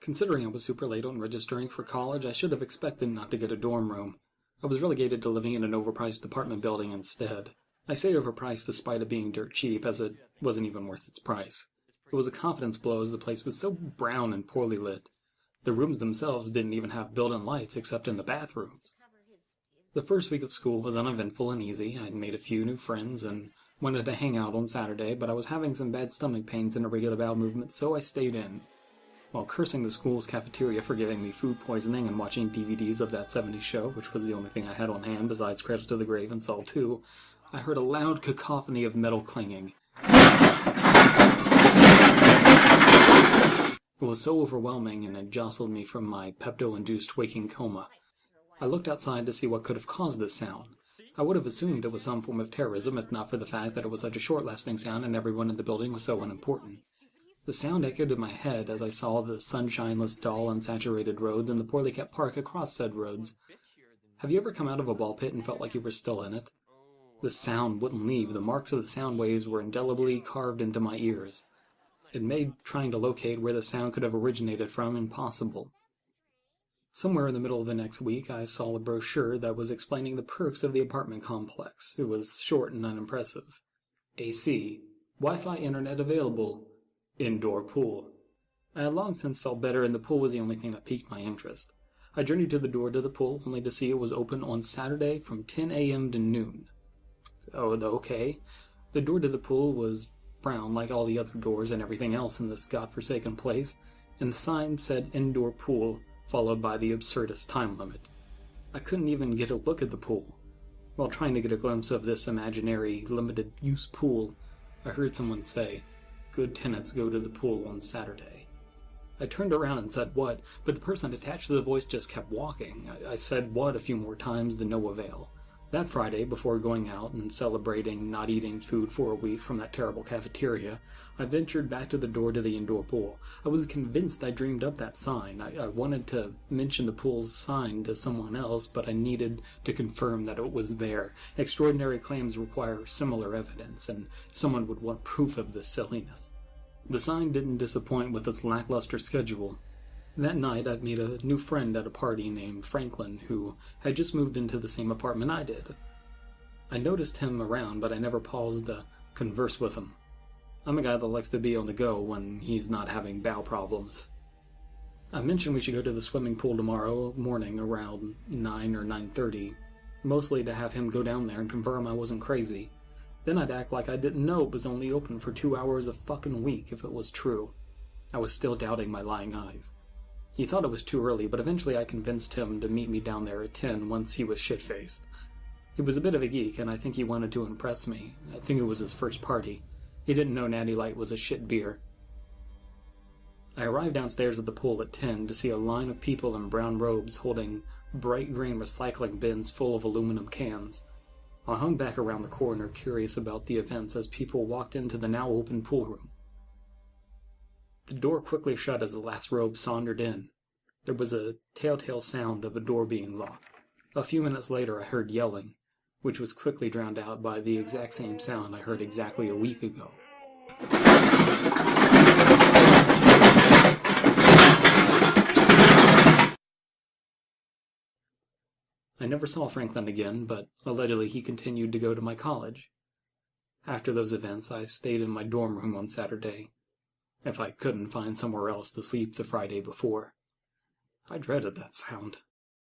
Considering I was super late on registering for college, I should have expected not to get a dorm room. I was relegated to living in an overpriced apartment building instead. I say overpriced despite it being dirt cheap, as it wasn't even worth its price. It was a confidence blow as the place was so brown and poorly lit. The rooms themselves didn't even have built-in lights except in the bathrooms. The first week of school was uneventful and easy. I'd made a few new friends and wanted to hang out on Saturday, but I was having some bad stomach pains and irregular bowel movements, so I stayed in. While cursing the school's cafeteria for giving me food poisoning and watching DVDs of that '70s show, which was the only thing I had on hand besides Cradle to the Grave and Saw 2, I heard a loud cacophony of metal clanging. It was so overwhelming and it jostled me from my Pepto-induced waking coma. I looked outside to see what could have caused this sound. I would have assumed it was some form of terrorism if not for the fact that it was such a short-lasting sound and everyone in the building was so unimportant. The sound echoed in my head as I saw the sunshineless, dull, unsaturated roads and the poorly kept park across said roads. Have you ever come out of a ball pit and felt like you were still in it? The sound wouldn't leave. The marks of the sound waves were indelibly carved into my ears. It made trying to locate where the sound could have originated from impossible. Somewhere in the middle of the next week, I saw a brochure that was explaining the perks of the apartment complex. It was short and unimpressive. AC, Wi-Fi internet available, indoor pool. I had long since felt better, and the pool was the only thing that piqued my interest. I journeyed to the door to the pool, only to see it was open on Saturday from 10 a.m. to noon. Oh, okay. The door to the pool was brown like all the other doors and everything else in this godforsaken place, and the sign said indoor pool, followed by the absurdest time limit. I couldn't even get a look at the pool. While trying to get a glimpse of this imaginary, limited-use pool, I heard someone say, "Good tenants go to the pool on Saturday." I turned around and said what, but the person attached to the voice just kept walking. I said what a few more times to no avail. That Friday, before going out and celebrating not eating food for a week from that terrible cafeteria, I ventured back to the door to the indoor pool. I was convinced I dreamed up that sign. I wanted to mention the pool's sign to someone else, but I needed to confirm that it was there. Extraordinary claims require similar evidence, and someone would want proof of this silliness. The sign didn't disappoint with its lackluster schedule. That night, I'd made a new friend at a party named Franklin, who had just moved into the same apartment I did. I noticed him around, but I never paused to converse with him. I'm a guy that likes to be on the go when he's not having bowel problems. I mentioned we should go to the swimming pool tomorrow morning around 9 or 9:30, mostly to have him go down there and confirm I wasn't crazy. Then I'd act like I didn't know it was only open for 2 hours a fucking week if it was true. I was still doubting my lying eyes. He thought it was too early, but eventually I convinced him to meet me down there at 10 once he was shit-faced. He was a bit of a geek, and I think he wanted to impress me. I think it was his first party. He didn't know Natty Light was a shit beer. I arrived downstairs at the pool at 10 to see a line of people in brown robes holding bright green recycling bins full of aluminum cans. I hung back around the corner, curious about the events as people walked into the now open pool room. The door quickly shut as the last robe sauntered in. There was a telltale sound of a door being locked. A few minutes later I heard yelling, which was quickly drowned out by the exact same sound I heard exactly a week ago. I never saw Franklin again, but allegedly he continued to go to my college. After those events, I stayed in my dorm room on Saturday, if I couldn't find somewhere else to sleep the Friday before. I dreaded that sound.